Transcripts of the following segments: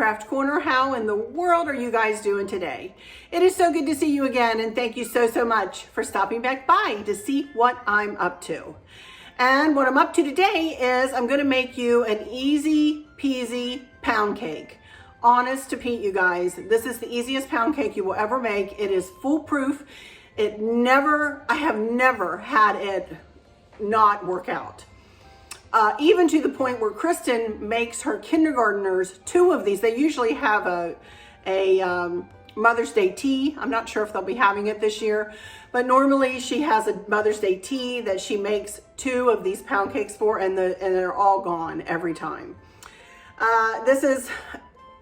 Craft Corner. How in the world are you guys doing today? It is so good to see you again, and thank you so much for stopping back by to see what I'm up to. And what I'm up to today is I'm gonna make you an easy peasy pound cake. Honest to Pete, you guys, this is the easiest pound cake you will ever make. It is foolproof. I have never had it not work out. Even to the point where Kristen makes her kindergartners 2 of these. They usually have a Mother's Day tea. I'm not sure if they'll be having it this year, but normally she has a Mother's Day tea that she makes 2 of these pound cakes for, and they're all gone every time. This is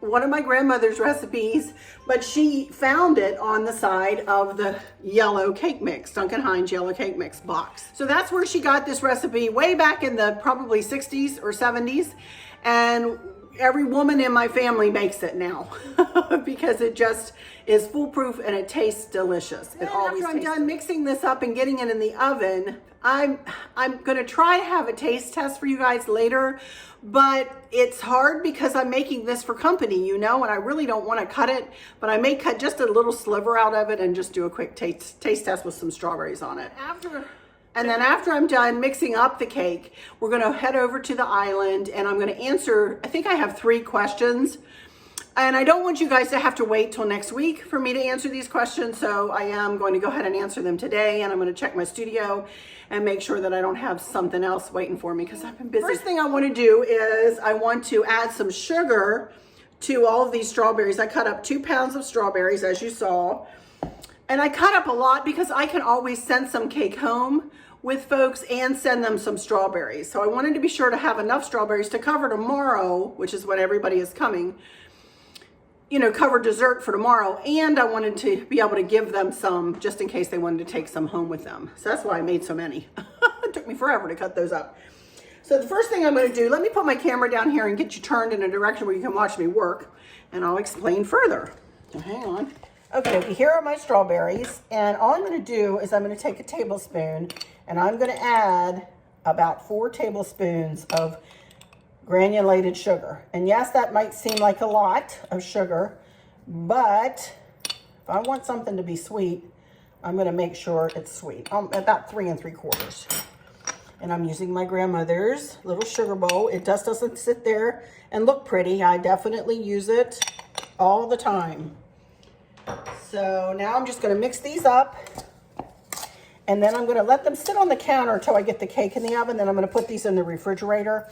one of my grandmother's recipes, but she found it on the side of the yellow cake mix, Duncan Hines yellow cake mix box. So that's where she got this recipe way back in the probably 60s or 70s. And every woman in my family makes it now because it just is foolproof and it tastes delicious. It always tastes. After I'm done mixing this up and getting it in the oven, I'm gonna try to have a taste test for you guys later, but it's hard because I'm making this for company, you know, and I really don't want to cut it, but I may cut just a little sliver out of it and just do a quick taste test with some strawberries on it. And then after I'm done mixing up the cake, we're gonna head over to the island and I'm gonna answer, I think I have 3 questions. And I don't want you guys to have to wait till next week for me to answer these questions. So I am going to go ahead and answer them today, and I'm gonna check my studio and make sure that I don't have something else waiting for me because I've been busy. First thing I wanna do is I want to add some sugar to all of these strawberries. I cut up 2 pounds of strawberries, as you saw. And I cut up a lot because I can always send some cake home with folks and send them some strawberries. So I wanted to be sure to have enough strawberries to cover tomorrow, which is when everybody is coming, you know, cover dessert for tomorrow. And I wanted to be able to give them some just in case they wanted to take some home with them. So that's why I made so many. It took me forever to cut those up. So the first thing I'm gonna do, let me put my camera down here and get you turned in a direction where you can watch me work, and I'll explain further. So hang on. Okay, here are my strawberries, and all I'm gonna do is I'm gonna take a tablespoon and I'm gonna add about 4 tablespoons of granulated sugar. And yes, that might seem like a lot of sugar, but if I want something to be sweet, I'm gonna make sure it's sweet. About 3 3/4. And I'm using my grandmother's little sugar bowl. It just doesn't sit there and look pretty. I definitely use it all the time. So now I'm just gonna mix these up, and then I'm gonna let them sit on the counter until I get the cake in the oven. Then I'm gonna put these in the refrigerator,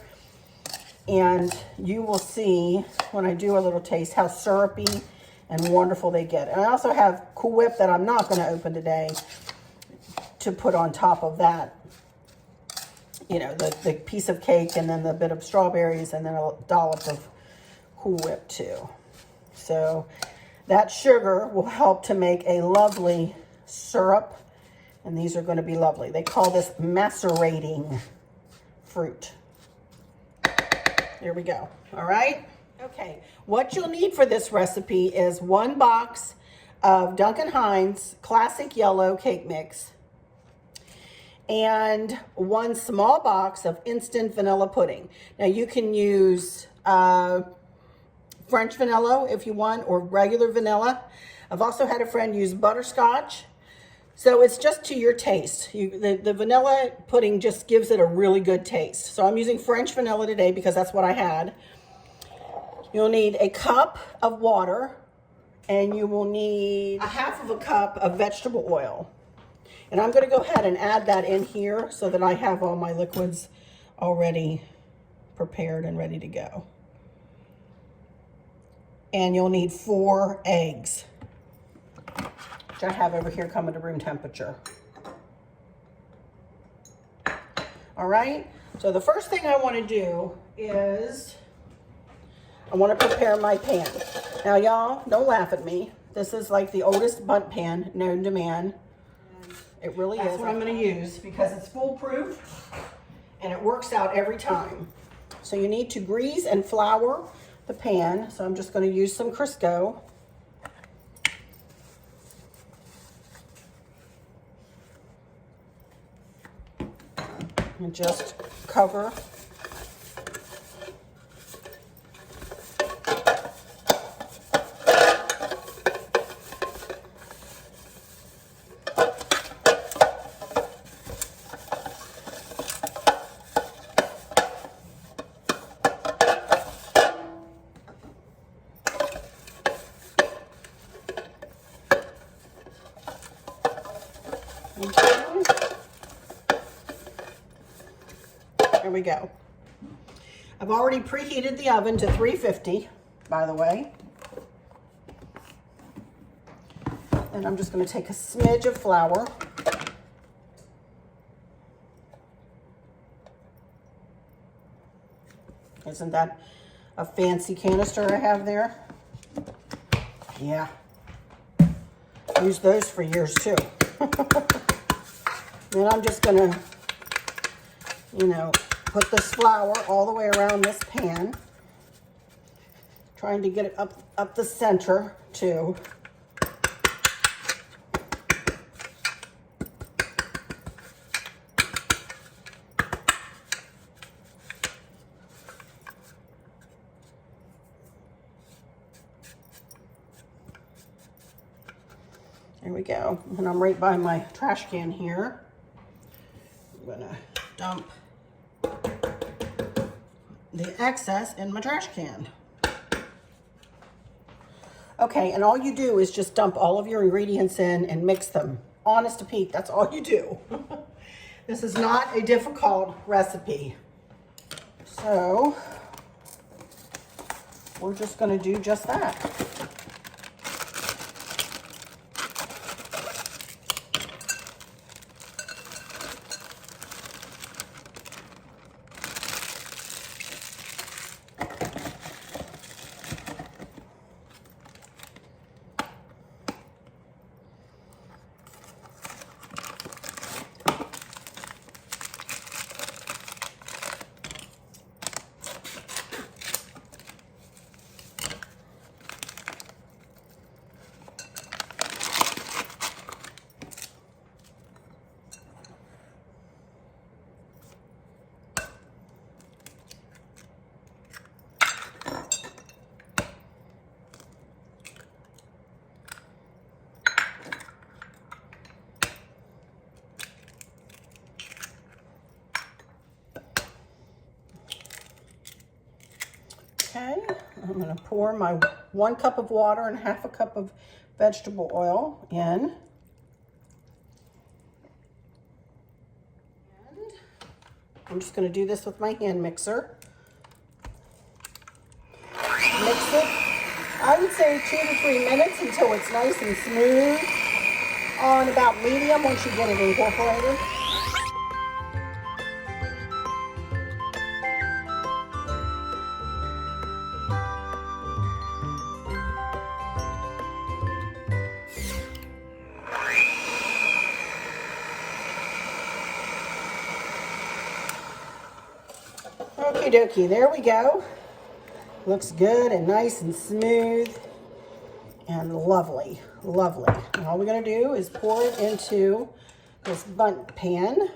and you will see when I do a little taste how syrupy and wonderful they get. And I also have Cool Whip that I'm not gonna open today to put on top of that. You know, the piece of cake and then the bit of strawberries and then a dollop of Cool Whip too. So that sugar will help to make a lovely syrup, and these are going to be lovely. They call this macerating fruit. There we go. All right. Okay. What you'll need for this recipe is 1 box of Duncan Hines classic yellow cake mix and 1 small box of instant vanilla pudding. Now you can use French vanilla if you want, or regular vanilla. I've also had a friend use butterscotch. So it's just to your taste. The vanilla pudding just gives it a really good taste. So I'm using French vanilla today because that's what I had. You'll need a cup of water, and you will need a 1/2 cup of vegetable oil. And I'm gonna go ahead and add that in here so that I have all my liquids already prepared and ready to go. And you'll need 4 eggs, which I have over here coming to room temperature. All right, so the first thing I want to do is I want to prepare my pan. Now y'all, don't laugh at me. This is like the oldest bundt pan known to man. It really is. That's what I'm going to use because it's foolproof and it works out every time. So you need to grease and flour the pan. So I'm just going to use some Crisco. And just cover Here we go. I've already preheated the oven to 350, by the way. And I'm just going to take a smidge of flour. Isn't that a fancy canister I have there? Yeah. Used those for years too. Then I'm just going to, you know, put this flour all the way around this pan. Trying to get it up the center too. There we go. And I'm right by my trash can here. I'm gonna dump the excess in my trash can. Okay, and all you do is just dump all of your ingredients in and mix them. Honest to Pete, that's all you do. This is not a difficult recipe. So, we're just gonna do just that. Okay, I'm going to pour my 1 cup of water and 1/2 cup of vegetable oil in. And I'm just going to do this with my hand mixer. Mix it, I would say 2 to 3 minutes until it's nice and smooth. On about medium once you get it incorporated. Okie dokie, there we go. Looks good and nice and smooth and lovely, lovely. And all we're gonna do is pour it into this bundt pan.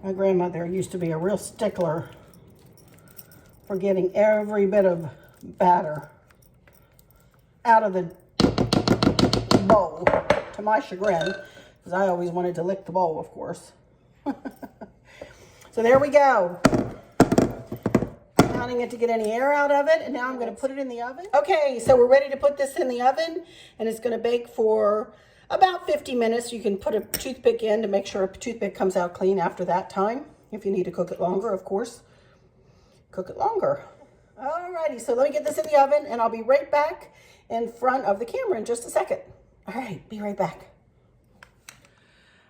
My grandmother used to be a real stickler for getting every bit of batter out of the bowl, to my chagrin, because I always wanted to lick the bowl, of course. So there we go. Pounding it to get any air out of it, and now I'm going to put it in the oven. Okay, so we're ready to put this in the oven, and it's going to bake for about 50 minutes. You can put a toothpick in to make sure a toothpick comes out clean after that time. If you need to cook it longer, of course, cook it longer. Alrighty, so let me get this in the oven and I'll be right back in front of the camera in just a second. All right, be right back.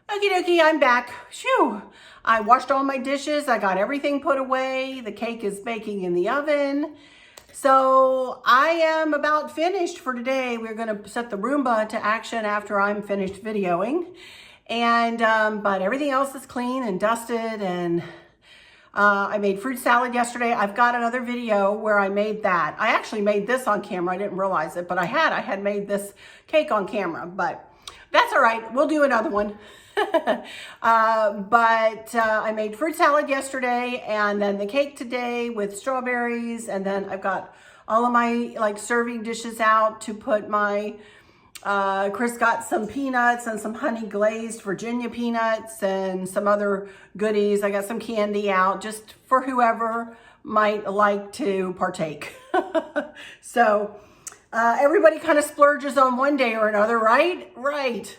Okie dokie, I'm back. Phew, I washed all my dishes. I got everything put away. The cake is baking in the oven. So I am about finished for today. We're going to set the Roomba to action after I'm finished videoing. And, but everything else is clean and dusted, and I made fruit salad yesterday. I've got another video where I made that. I actually made this on camera. I didn't realize it, but I had made this cake on camera. But That's all right. We'll do another one. But I made fruit salad yesterday, and then the cake today with strawberries, and then I've got all of my like serving dishes out to put my Chris got some peanuts and some honey glazed Virginia peanuts and some other goodies. I got some candy out just for whoever might like to partake. So everybody kind of splurges on one day or another, right? Right.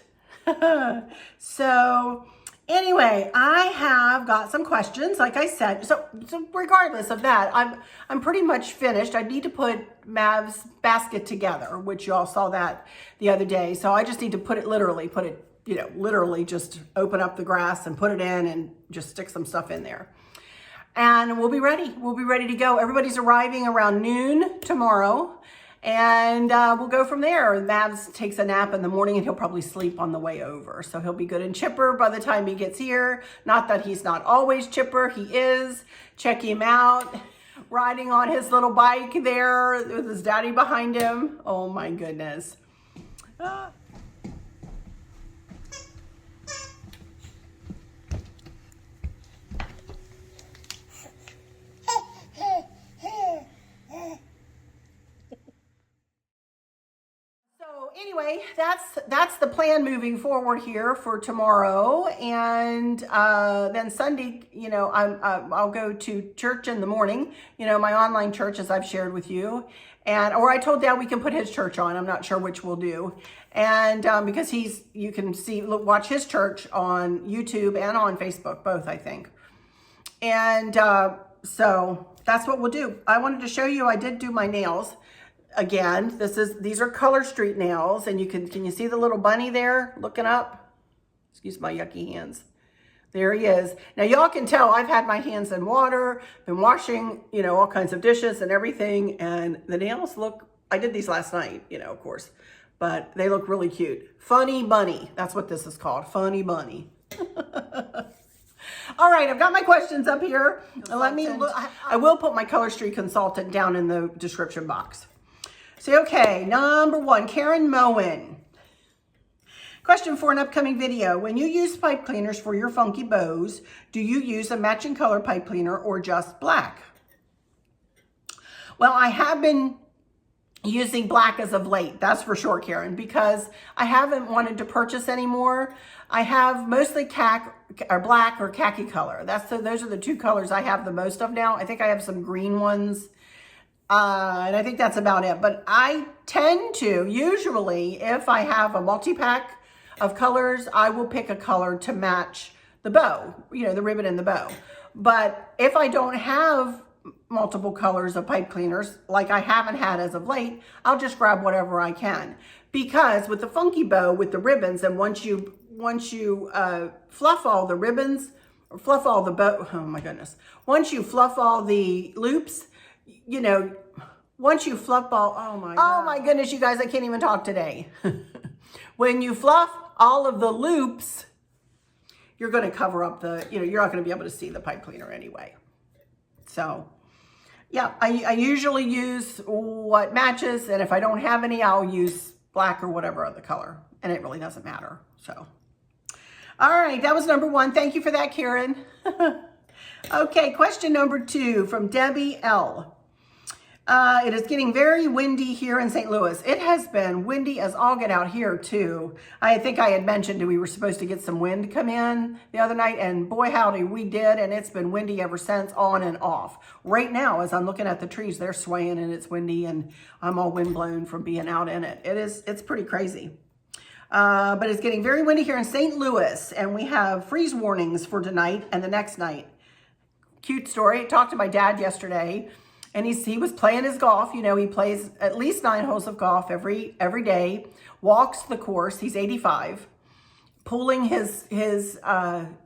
So anyway, I have got some questions, like I said. So regardless of that, I'm pretty much finished. I need to put Mav's basket together, which you all saw that the other day. So I just need to literally just open up the grass and put it in and just stick some stuff in there. And we'll be ready. We'll be ready to go. Everybody's arriving around noon tomorrow. And we'll go from there. Mavs takes a nap in the morning and he'll probably sleep on the way over. So he'll be good and chipper by the time he gets here. Not that he's not always chipper. He is. Check him out. Riding on his little bike there with his daddy behind him. Oh my goodness. Anyway, that's the plan moving forward here for tomorrow, and then Sunday, I'll go to church in the morning. My online church, as I've shared with you, or I told Dad we can put his church on. I'm not sure which we'll do, and because you can watch his church on YouTube and on Facebook, both I think, and so that's what we'll do. I wanted to show you. I did do my nails. Again, these are Color Street nails, and can you see the little bunny there looking up? Excuse my yucky hands. There he is. Now y'all can tell I've had my hands in water, been washing, all kinds of dishes and everything, and the nails I did these last night, of course, but they look really cute. Funny Bunny, that's what this is called, Funny Bunny. All right, I've got my questions up here. Let me look. I will put my Color Street consultant down in the description box. So, okay, number 1, Karen Moen. Question for an upcoming video. When you use pipe cleaners for your funky bows, do you use a matching color pipe cleaner or just black? Well, I have been using black as of late, that's for sure, Karen, because I haven't wanted to purchase anymore. I have mostly black or khaki color. Those are the two colors I have the most of now. I think I have some green ones. And I think that's about it. But I tend to, usually, if I have a multi-pack of colors, I will pick a color to match the bow, the ribbon and the bow. But if I don't have multiple colors of pipe cleaners, like I haven't had as of late, I'll just grab whatever I can. Because with the funky bow, with the ribbons, and once you fluff all the ribbons, or fluff all the bow, oh my goodness. Once you fluff all the loops, once you fluff all, oh my goodness, you guys, I can't even talk today. When you fluff all of the loops, you're going to cover up you're not going to be able to see the pipe cleaner anyway. So, yeah, I usually use what matches, and if I don't have any, I'll use black or whatever other color, and it really doesn't matter. So, all right, that was number 1. Thank you for that, Karen. Okay, question number 2 from Debbie L. It is getting very windy here in St. Louis. It has been windy as all get out here too. I think I had mentioned we were supposed to get some wind come in the other night, and boy howdy, we did, and it's been windy ever since, on and off. Right now, as I'm looking at the trees, they're swaying and it's windy, and I'm all windblown from being out in it. It's pretty crazy. But it's getting very windy here in St. Louis, and we have freeze warnings for tonight and the next night. Cute story. I talked to my dad yesterday, and he was playing his golf. He plays at least 9 holes of golf every day, walks the course. He's 85, pulling his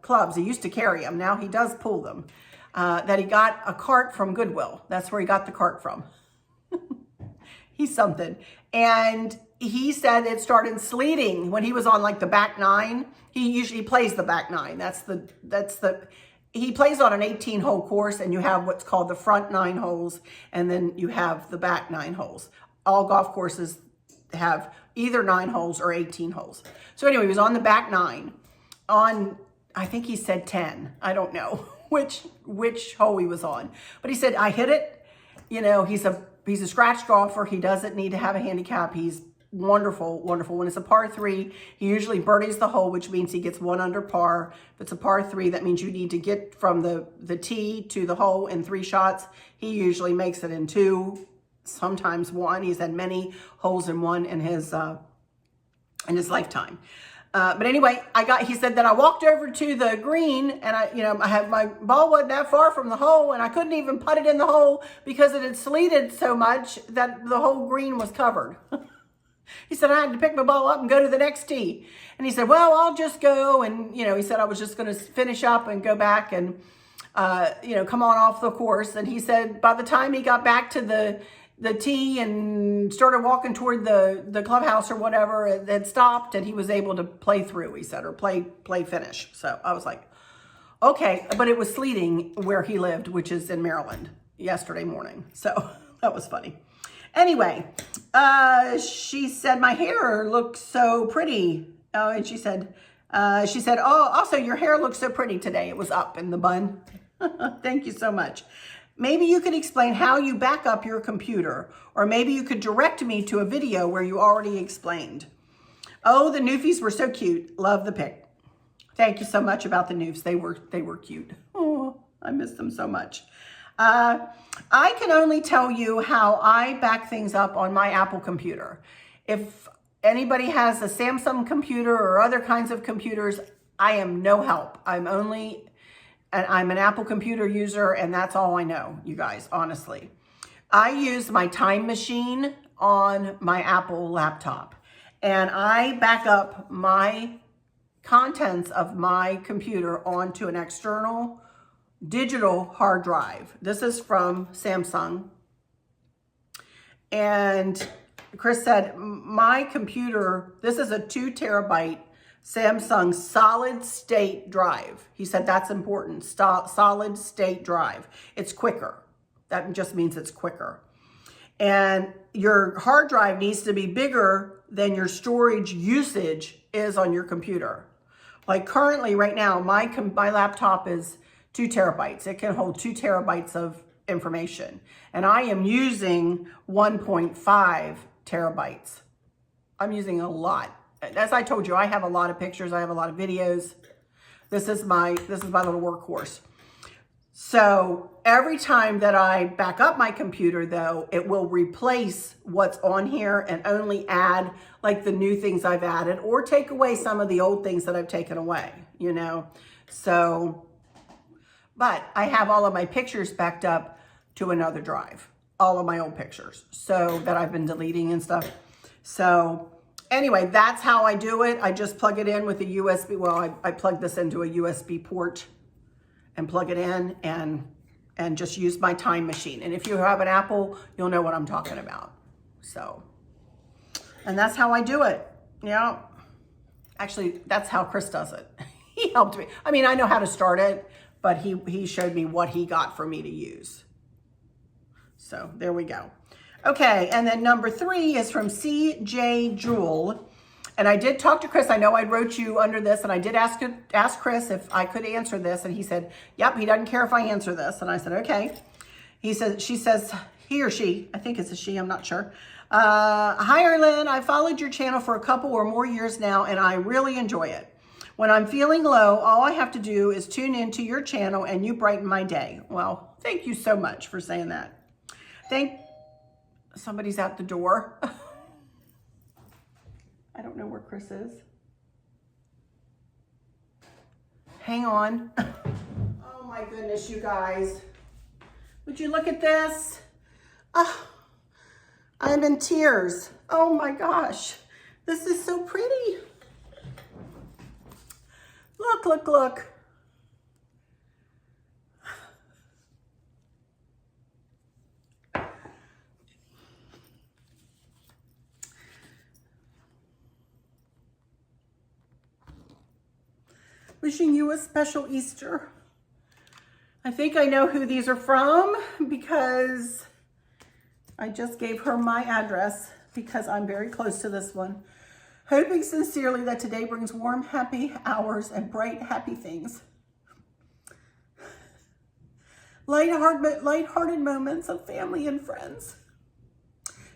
clubs. He used to carry them. Now he does pull them. That he got a cart from Goodwill. That's where he got the cart from. He's something. And he said it started sleeting when he was on like the back 9. He usually plays the back 9. He plays on an 18-hole course, and you have what's called the front 9 holes, and then you have the back 9 holes. All golf courses have either 9 holes or 18 holes. So anyway, he was on the back 9. On, I think he said 10. I don't know which hole he was on. But he said, I hit it. You know, he's a scratch golfer. He doesn't need to have a handicap. He's wonderful, wonderful. When it's a par 3, he usually birdies the hole, which means he gets 1 under par. If it's a par 3, that means you need to get from the tee to the hole in 3 shots. He usually makes it in 2, sometimes 1. He's had many holes in 1 in his lifetime. But anyway, he said that I walked over to the green and I had my ball wasn't that far from the hole and I couldn't even put it in the hole because it had sleeted so much that the whole green was covered. He said, I had to pick my ball up and go to the next tee. And he said, well, I'll just go. And, he said, I was just going to finish up and go back and, come on off the course. And he said, by the time he got back to the tee and started walking toward the clubhouse or whatever, it had stopped and he was able to play through, he said, or play finish. So I was like, okay. But it was sleeting where he lived, which is in Maryland, yesterday morning. So that was funny. Anyway, she said, my hair looks so pretty. Oh, and she said, oh, also your hair looks so pretty today. It was up in the bun. Thank you so much. Maybe you could explain how you back up your computer, or maybe you could direct me to a video where you already explained. Oh, the Newfies were so cute. Love the pic. Thank you so much about the Noofs. They were cute. Oh, I miss them so much. I can only tell you how I back things up on my Apple computer. If anybody has a Samsung computer or other kinds of computers, I am no help. I'm an Apple computer user, and that's all I know, you guys, honestly. I use my time machine on my Apple laptop, and I back up my contents of my computer onto an external digital hard drive. This is from Samsung. And Chris said, my computer, this is a 2 terabyte Samsung solid state drive. He said that's important, solid state drive. It's quicker. That just means it's quicker. And your hard drive needs to be bigger than your storage usage is on your computer. Like currently right now, my laptop is 2 terabytes. It can hold 2 terabytes of information. And I am using 1.5 terabytes. I'm using a lot. As I told you, I have a lot of pictures. I have a lot of videos. This is my little workhorse. So every time that I back up my computer though, it will replace what's on here and only add like the new things I've added or take away some of the old things that I've taken away, So, but I have all of my pictures backed up to another drive, all of my old pictures, so that I've been deleting and stuff. So anyway, that's how I do it. I just plug it in with a USB. Well, I plug this into a USB port and plug it in and just use my time machine. And if you have an Apple, you'll know what I'm talking about. So, and that's how I do it. Actually, that's how Chris does it. He helped me. I mean, I know how to start it, but he showed me what he got for me to use. So there we go. Okay, and then number 3 is from CJ Jewel. And I did talk to Chris. I know I wrote you under this, and I did ask Chris if I could answer this, and he said, yep, he doesn't care if I answer this. And I said, okay. He says, he or she, I think it's a she, I'm not sure. Hi, Arlynn. I followed your channel for a couple or more years now, and I really enjoy it. When I'm feeling low, all I have to do is tune into your channel, and you brighten my day. Well, thank you so much for saying that. Somebody's out the door. I don't know where Chris is. Hang on. Oh my goodness, you guys. Would you look at this? Oh, I'm in tears. Oh my gosh. This is so pretty. Look, look, look. Wishing you a special Easter. I think I know who these are from because I just gave her my address because I'm very close to this one. Hoping sincerely that today brings warm, happy hours and bright, happy things. Lighthearted moments of family and friends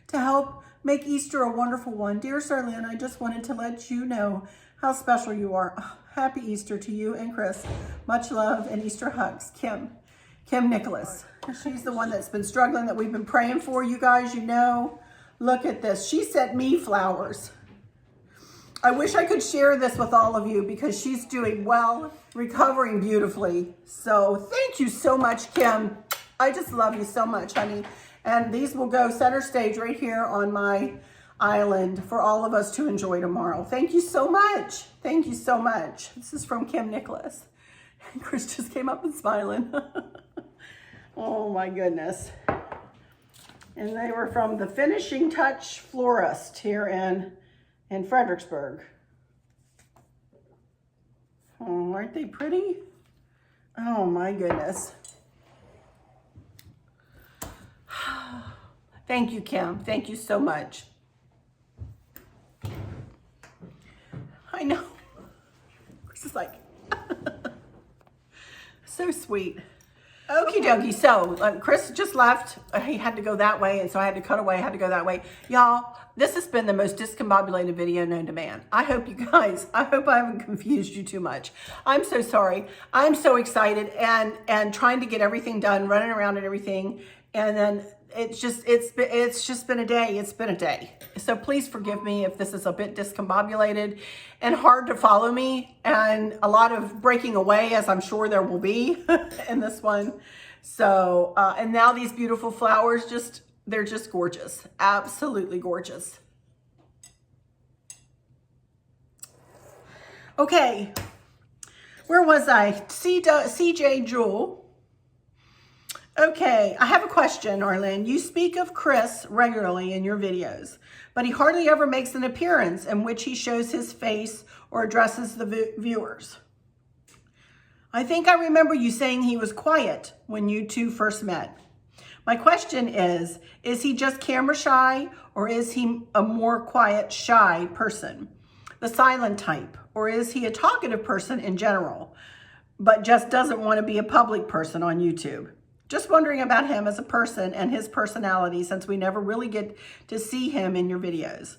to help make Easter a wonderful one. Dear Arlynn, I just wanted to let you know how special you are. Oh, happy Easter to you and Chris. Much love and Easter hugs. Kim Nicholas. She's the one that's been struggling, that we've been praying for, you guys, you know. Look at this. She sent me flowers. I wish I could share this with all of you because she's doing well, recovering beautifully. So thank you so much, Kim. I just love you so much, honey. And these will go center stage right here on my island for all of us to enjoy tomorrow. Thank you so much. Thank you so much. This is from Kim Nicholas. Chris just came up and smiling. Oh my goodness. And they were from the Finishing Touch Florist here in Fredericksburg. Oh, aren't they pretty? Oh my goodness. Thank you, Kim. Thank you so much. I know. Chris is like, so sweet. Okie dokie. So Chris just left. He had to go that way, and so I had to cut away. I had to go that way. Y'all, this has been the most discombobulated video known to man. I hope I haven't confused you too much. I'm so sorry. I'm so excited and trying to get everything done, running around and everything, and then it's just been a day. It's been a day. So please forgive me if this is a bit discombobulated and hard to follow me, and a lot of breaking away, as I'm sure there will be in this one. So, and now these beautiful flowers, they're just gorgeous. Absolutely gorgeous. Okay. Where was I? CJ Jewel. Okay, I have a question, Arlynn. You speak of Chris regularly in your videos, but he hardly ever makes an appearance in which he shows his face or addresses the viewers. I think I remember you saying he was quiet when you two first met. My question is he just camera shy, or is he a more quiet, shy person, the silent type, or is he a talkative person in general, but just doesn't want to be a public person on YouTube? Just wondering about him as a person and his personality, since we never really get to see him in your videos.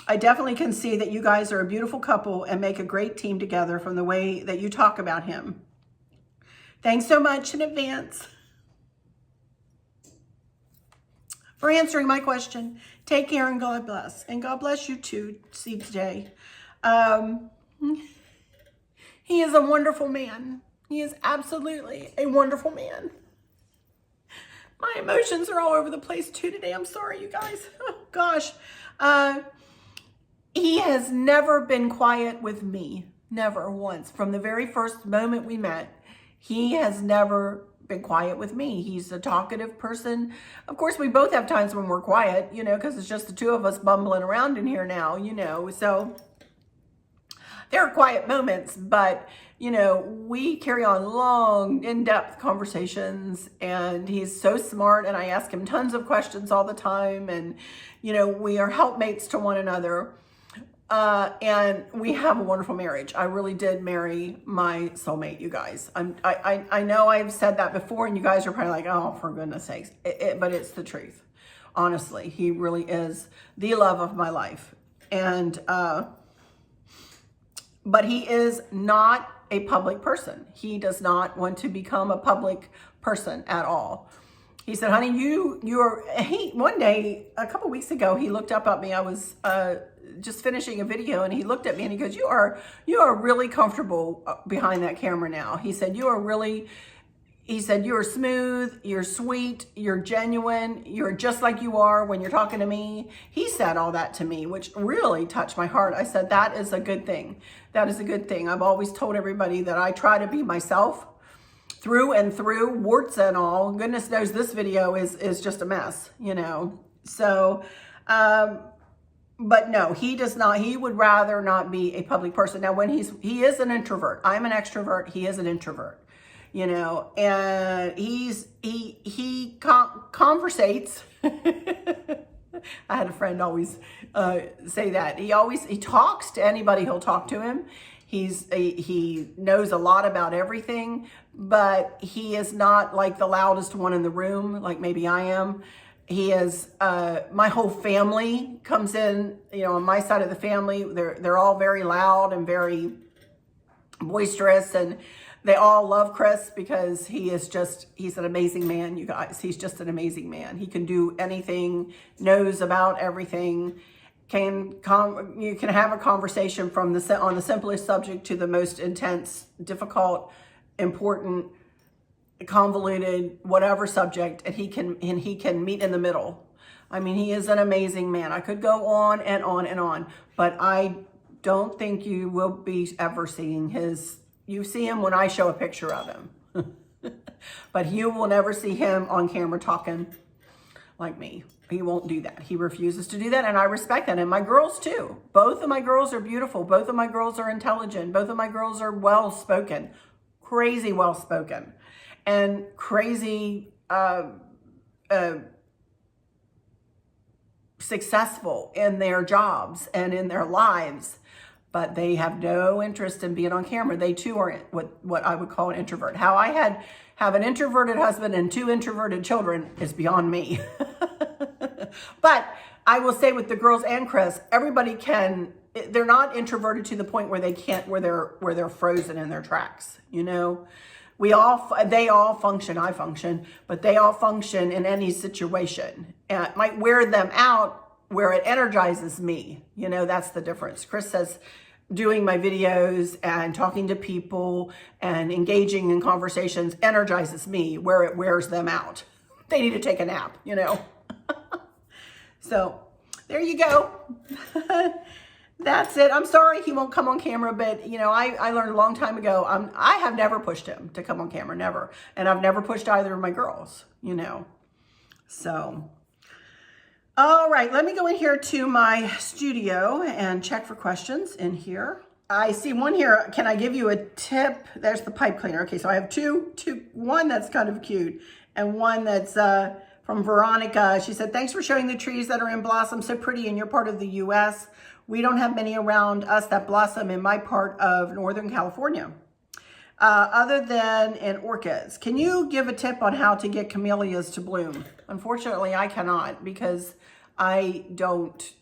I definitely can see that you guys are a beautiful couple and make a great team together from the way that you talk about him. Thanks so much in advance for answering my question. Take care and God bless. And God bless you too, CJ. He is a wonderful man. He is absolutely a wonderful man. My emotions are all over the place too today. I'm sorry, you guys. Oh, gosh. He has never been quiet with me. Never once. From the very first moment we met, he has never been quiet with me. He's a talkative person. Of course, we both have times when we're quiet, you know, because it's just the two of us bumbling around in here now, you know. So there are quiet moments, but you know, we carry on long, in-depth conversations, and he's so smart, and I ask him tons of questions all the time, and, you know, we are helpmates to one another, and we have a wonderful marriage. I really did marry my soulmate, you guys. I know I've said that before, and you guys are probably like, oh, for goodness sakes, but it's the truth. Honestly, he really is the love of my life, and, but he is not a public person. He does not want to become a public person at all. He said, honey, one day, a couple weeks ago, he looked up at me. I was just finishing a video, and he looked at me and he goes, you are really comfortable behind that camera now. He said, you are smooth, you're sweet, you're genuine, you're just like you are when you're talking to me. He said all that to me, which really touched my heart. I said, that is a good thing. That is a good thing. I've always told everybody that I try to be myself through and through, warts and all. Goodness knows this video is just a mess, you know. So, but no, he does not. He would rather not be a public person. Now, when he is an introvert. I'm an extrovert. He is an introvert. You know, and he conversates I had a friend always say that. He talks to anybody who'll talk to him. He knows a lot about everything, but he is not like the loudest one in the room, like maybe I am. He is, my whole family comes in, on my side of the family, they're all very loud and very boisterous, and they all love Chris because he's an amazing man, you guys. He's just an amazing man. He can do anything, knows about everything, you can have a conversation on the simplest subject to the most intense, difficult, important, convoluted, whatever subject, and he can meet in the middle. I mean, he is an amazing man. I could go on and on and on, but I don't think you will be ever seeing you see him when I show a picture of him. But you will never see him on camera talking like me. He won't do that. He refuses to do that, and I respect that. And my girls too. Both of my girls are beautiful. Both of my girls are intelligent. Both of my girls are well-spoken, crazy well-spoken, and crazy successful in their jobs and in their lives. But they have no interest in being on camera. They too are what I would call an introvert. How I have an introverted husband and 2 introverted children is beyond me. But I will say with the girls and Chris, everybody they're not introverted to the point where they're frozen in their tracks. They all function, I function, but they all function in any situation. And it might wear them out where it energizes me. That's the difference. Chris says doing my videos and talking to people and engaging in conversations energizes me where it wears them out. They need to take a nap, So there you go. That's it. I'm sorry he won't come on camera, but I learned a long time ago, I have never pushed him to come on camera, never. And I've never pushed either of my girls, So, all right, let me go in here to my studio and check for questions in here. I see one here. Can I give you a tip? There's the pipe cleaner. Okay, so I have two, one that's kind of cute and one that's from Veronica. She said, thanks for showing the trees that are in blossom so pretty in your part of the U.S. We don't have many around us that blossom in my part of Northern California, other than in orchids. Can you give a tip on how to get camellias to bloom? Unfortunately, I cannot because I don't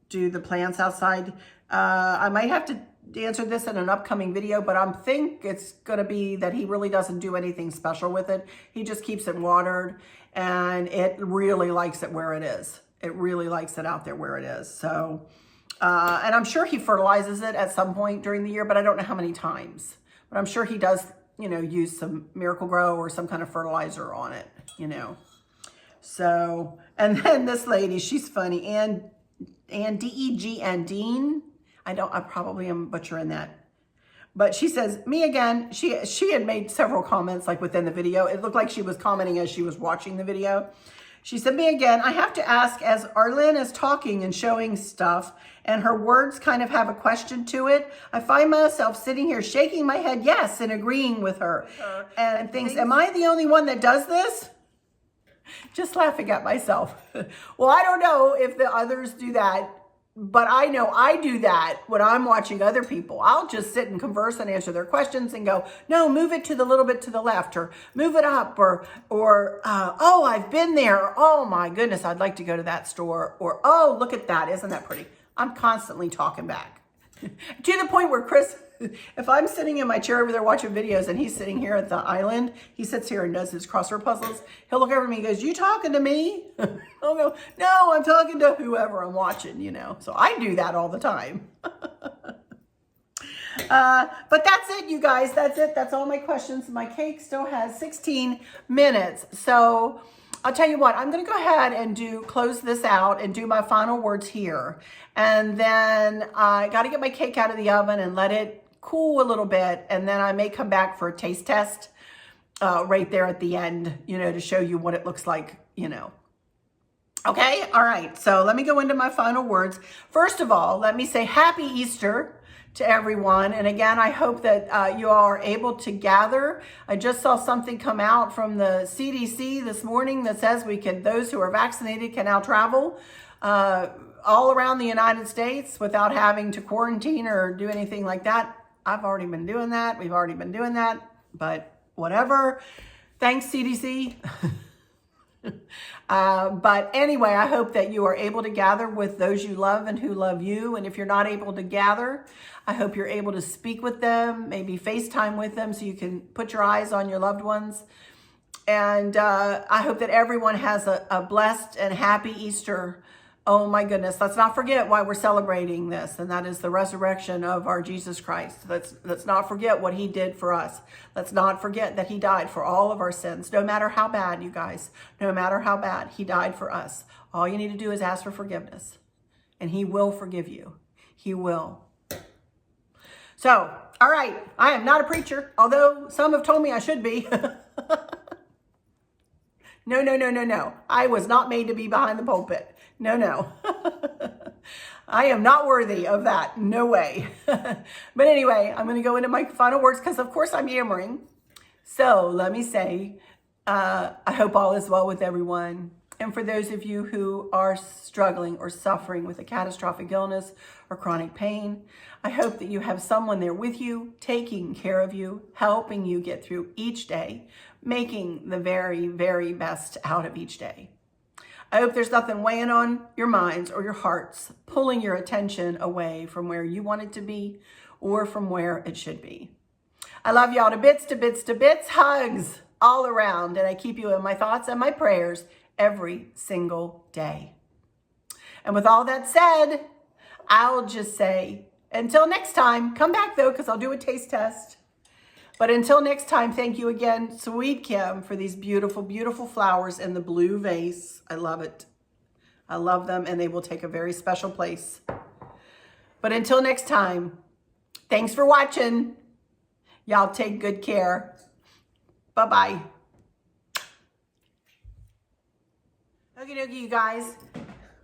do the plants outside. I might have to answer this in an upcoming video, but I think it's going to be that he really doesn't do anything special with it. He just keeps it watered, and it really likes it where it is. It really likes it out there where it is. So, and I'm sure he fertilizes it at some point during the year, but I don't know how many times. But I'm sure he does, use some Miracle Grow or some kind of fertilizer on it, So, and then this lady, she's funny, and D-E-G and Dean. I probably am butchering that. But she says, me again. She had made several comments like within the video. It looked like she was commenting as she was watching the video. She said, me again. I have to ask, as Arlynn is talking and showing stuff and her words kind of have a question to it, I find myself sitting here shaking my head yes and agreeing with her and thinks, am I the only one that does this? Just laughing at myself. Well, I don't know if the others do that, but I know I do that when I'm watching other people. I'll just sit and converse and answer their questions and go, no, move it to the little bit to the left, or move it up, or oh, I've been there, or oh my goodness, I'd like to go to that store, or oh, look at that, isn't that pretty? I'm constantly talking back to the point where Chris, if I'm sitting in my chair over there watching videos and he's sitting here at the island, he sits here and does his crossword puzzles. He'll look over at me and goes, you talking to me? I'll go, no, I'm talking to whoever I'm watching, So I do that all the time. But that's it, you guys. That's it. That's all my questions. My cake still has 16 minutes. So I'll tell you what, I'm going to go ahead and close this out and do my final words here. And then I got to get my cake out of the oven and let it cool a little bit, and then I may come back for a taste test right there at the end, to show you what it looks like, Okay, all right, so let me go into my final words. First of all, let me say Happy Easter to everyone, and again, I hope that you all are able to gather. I just saw something come out from the CDC this morning that says those who are vaccinated can now travel. all around the United States without having to quarantine or do anything like that. I've already been doing that. We've already been doing that, but whatever. Thanks, CDC. But anyway, I hope that you are able to gather with those you love and who love you. And if you're not able to gather, I hope you're able to speak with them, maybe FaceTime with them so you can put your eyes on your loved ones. And I hope that everyone has a blessed and happy Easter. Oh my goodness, let's not forget why we're celebrating this, and that is the resurrection of our Jesus Christ. Let's not forget what he did for us. Let's not forget that he died for all of our sins, no matter how bad, you guys, no matter how bad, he died for us. All you need to do is ask for forgiveness, and he will forgive you. He will. So, all right, I am not a preacher, although some have told me I should be. No. I was not made to be behind the pulpit. No. I am not worthy of that. No way. But anyway, I'm going to go into my final words because, of course, I'm yammering. So let me say, I hope all is well with everyone. And for those of you who are struggling or suffering with a catastrophic illness or chronic pain, I hope that you have someone there with you, taking care of you, helping you get through each day, making the very, very best out of each day. I hope there's nothing weighing on your minds or your hearts, pulling your attention away from where you want it to be or from where it should be. I love y'all to bits, to bits, to bits, hugs all around, and I keep you in my thoughts and my prayers every single day. And with all that said, I'll just say, until next time, come back though, because I'll do a taste test. But until next time, thank you again, Sweet Kim, for these beautiful, beautiful flowers in the blue vase. I love it. I love them, and they will take a very special place. But until next time, thanks for watching. Y'all take good care. Bye-bye. Okie dokie, you guys.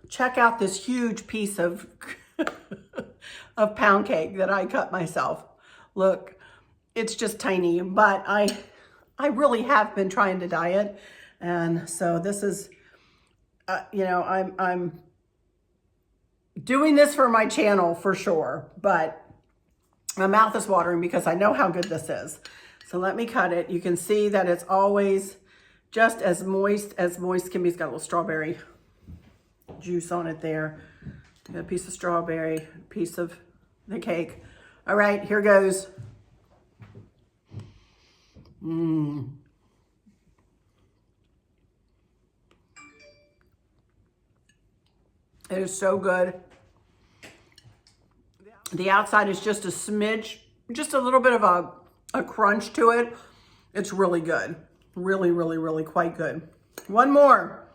Check out this huge piece of, of pound cake that I cut myself. Look. It's just tiny, but I really have been trying to diet, and so this is, I'm doing this for my channel for sure, but my mouth is watering because I know how good this is. So let me cut it. You can see that it's always just as moist can be. It's got a little strawberry juice on it there. Got a piece of strawberry, a piece of the cake. All right, here goes. It is so good. The outside is just a smidge, just a little bit of a crunch to it. It's really good. Really, really, really quite good. One more.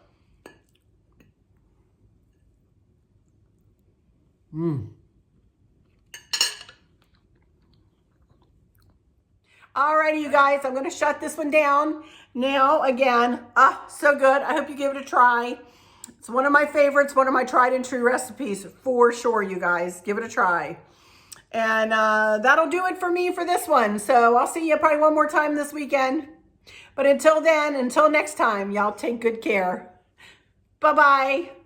Alrighty, you guys, I'm going to shut this one down now. Again, so good. I hope you give it a try. It's one of my favorites, one of my tried and true recipes for sure, you guys. Give it a try. And that'll do it for me for this one. So I'll see you probably one more time this weekend. But until then, until next time, y'all take good care. Bye-bye.